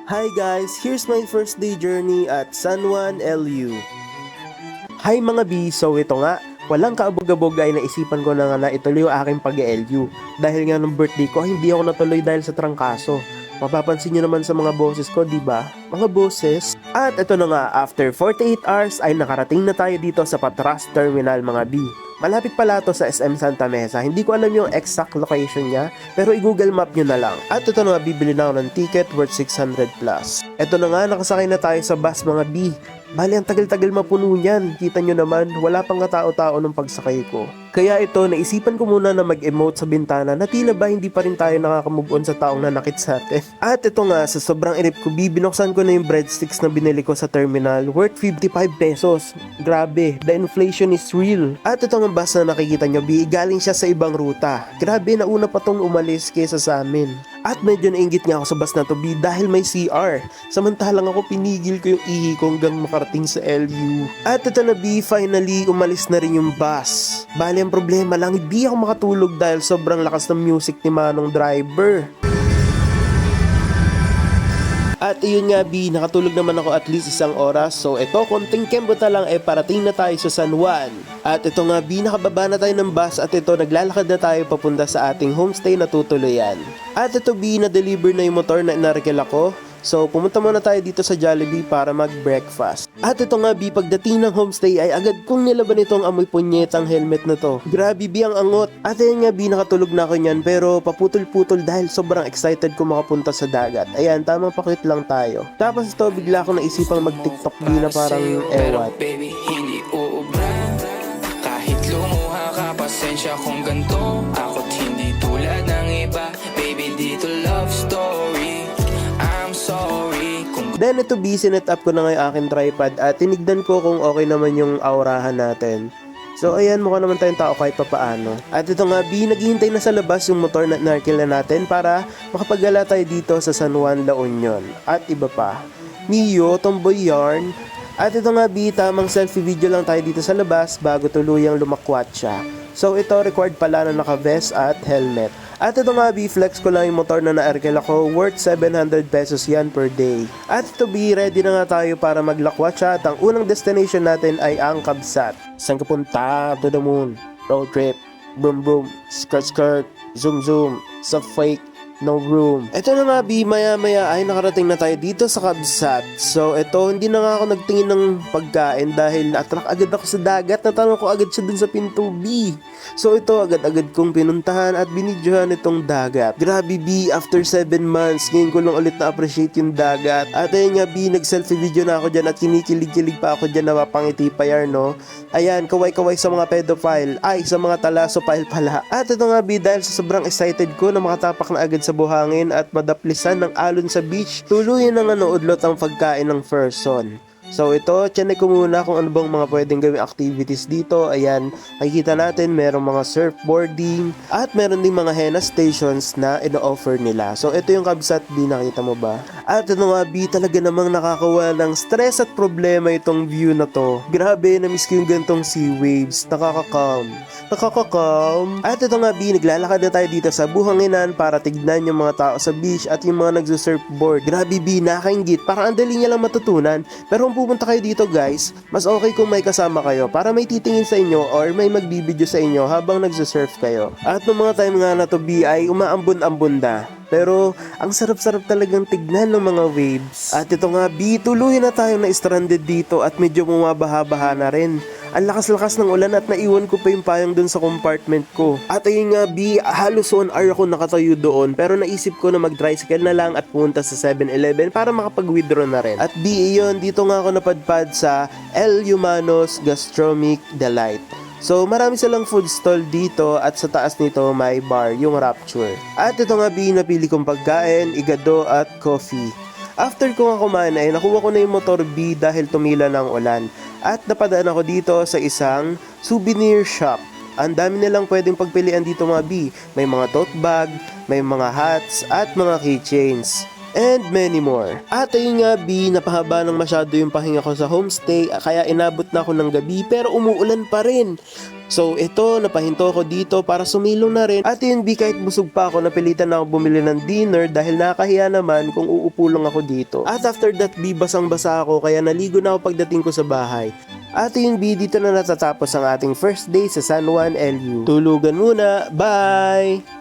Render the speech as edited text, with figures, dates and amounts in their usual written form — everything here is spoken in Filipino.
Hi guys, here's my first day journey at San Juan, LU. Hi mga B, so ito nga, walang kaabog-abog ay naisipan ko na nga na ituloy yung aking pag-LU. Dahil nga nung birthday ko, hindi ako natuloy dahil sa trangkaso. Mapapansin nyo naman sa mga boses ko, di ba? Mga boses. At ito na nga, after 48 hours ay nakarating na tayo dito sa Patras Terminal mga B. Malapit pala to sa SM Santa Mesa. Hindi ko alam yung exact location niya, pero i-google map nyo na lang. At ito na nga, bibili na ako ng ticket worth 600 plus. Ito na nga, nakasakay na tayo sa bus mga B. Bali, ang tagal-tagal mapuno niyan. Kita nyo naman, wala pang tao-tao nung pagsakay ko. Kaya ito, naisipan ko muna na mag-emote sa bintana na tila ba hindi pa rin tayo nakaka-move on sa taong nanakit sa atin. At ito nga, sa sobrang irip ko, binuksan ko na yung breadsticks na binili ko sa terminal worth 55 pesos. Grabe, the inflation is real. At ito nga bus na nakikita nyo, galing siya sa ibang ruta. Grabe, nauna pa tong umalis kaysa sa amin. At medyo nainggit nga ako sa bus na to dahil may CR. Samantalang ako pinigil ko yung ihi ko hanggang makarating sa LU. At ito na finally umalis na rin yung bus. Bali ang problema lang, hindi ako makatulog dahil sobrang lakas ng music ni Manong driver. At iyon nga nakatulog naman ako at least isang oras. So ito, konting kembot na lang parating na tayo sa San Juan. At ito nga nakababa na tayo ng bus at ito, naglalakad na tayo papunta sa ating homestay na tutuluyan. At ito na-deliver na yung motor na inarekil ako. So pumunta muna tayo dito sa Jollibee para mag-breakfast. At ito nga pagdating ng homestay ay agad kong nilaban itong amoy punyetang helmet na to. Grabe ang angot. At ayun nga nakatulog na ako niyan pero paputol-putol dahil sobrang excited ko makapunta sa dagat. Ayan, tamang pakit lang tayo. Tapos ito bigla ako naisipang mag-tiktok na parang ewan. Baby, hindi uubra. Kahit lumuha ka, pasensya kung ganto. Ako't hindi tulad ng iba. Baby, dito love story. I'm sorry kung... Then ito sinet up ko na nga yung aking tripod at tinignan ko kung okay naman yung aurahan natin. So ayan, mukha naman tayong tao kahit papaano. At ito nga naghihintay na sa labas yung motor na narkil na natin para makapaggala tayo dito sa San Juan, La Union. At iba pa, Mio, Tomboy Yarn. At ito nga tamang selfie video lang tayo dito sa labas bago tuluyang lumakwat siya. So ito, required pala na naka-vest at helmet. At ito nga flex ko lang yung motor na na-arkel ako, worth 700 pesos yan per day. At ito ready na nga tayo para maglakwat siya at ang unang destination natin ay ang Kabsat. Saan ka punta? To the moon. Road trip. Boom boom. Skirt skirt. Zoom zoom. Sa fake. No room. Ito na nga maya-maya ay nakarating na tayo dito sa Kabsat. So ito, hindi na nga ako nagtingin ng pagkain dahil na-attract agad ako sa dagat. Natanong ko agad siya dun sa pinto So ito, agad-agad kong pinuntahan at binidyohan itong dagat. Grabe after 7 months, ngayon ko lang ulit na-appreciate yung dagat. At ayun nga nag-selfie video na ako dyan at kinikilig-kilig pa ako dyan na mapangiti pa yarn, no? Ayan, kaway-kaway sa mga pedophile. Ay, sa mga talasophile pala. At ito nga dahil sa sobrang excited ko na makatapak na agad sa buhangin at madaplisan ng alon sa beach, tuluyan na nga naudlot ang pagkain ng person. So ito, tiyanin ko muna kung ano bang mga pwedeng gawing activities dito. Ayan, makikita natin merong mga surfboarding at meron ding mga henna stations na ino-offer nila. So ito yung Kabsat nakita mo ba? At ito nga talaga namang nakakawa ng stress at problema itong view na to. Grabe, na-miss ko yung gantong sea waves. Nakaka-calm. At ito nga naglalakad na tayo dito sa buhanginan para tignan yung mga tao sa beach at yung mga nagsusurfboard. Grabe nakakaingit. Parang ang dali niya lang matutunan. Pero kung pupunta kayo dito guys, mas okay kung may kasama kayo para may titingin sa inyo or may magbibideo sa inyo habang nagsusurf kayo. At noong mga time nga na to ay umaambon-ambon na. Pero ang sarap-sarap talagang tignan ng mga waves. At ito nga tuluyan na tayo na stranded dito at medyo bumabaha-baha na rin. Ang lakas-lakas ng ulan at naiwan ko pa yung payong dun sa compartment ko. At ayun nga halos 1 hour ako nakatayo doon pero naisip ko na mag-tricycle na lang at pumunta sa 7-Eleven para makapag-withdraw na rin. At iyon, dito nga ako napadpad sa El Humanos Gastronomic Delight. So marami silang food stall dito at sa taas nito may bar, yung Rapture. At ito nga napili kong pagkain, igado at coffee. After ko nga kumain ay nakuha ko na yung motor dahil tumila ng ulan. At napadaan ako dito sa isang souvenir shop. Ang dami nilang pwedeng pagpilian dito mga May mga tote bag, may mga hats at mga keychains. and many more. At ayun nga B, napahaba ng masyado yung pahinga ko sa homestay kaya inabot na ako ng gabi pero umuulan pa rin. So ito, napahinto ako dito para sumilong na rin. At yun B, kahit busog pa ako, napilitan na ako bumili ng dinner dahil nakakahiya naman kung uupo lang ako dito. At after that B, basang-basa ako kaya naligo na ako pagdating ko sa bahay. At yun B, dito na natatapos ang ating first day sa San Juan LU. Tulugan muna, bye!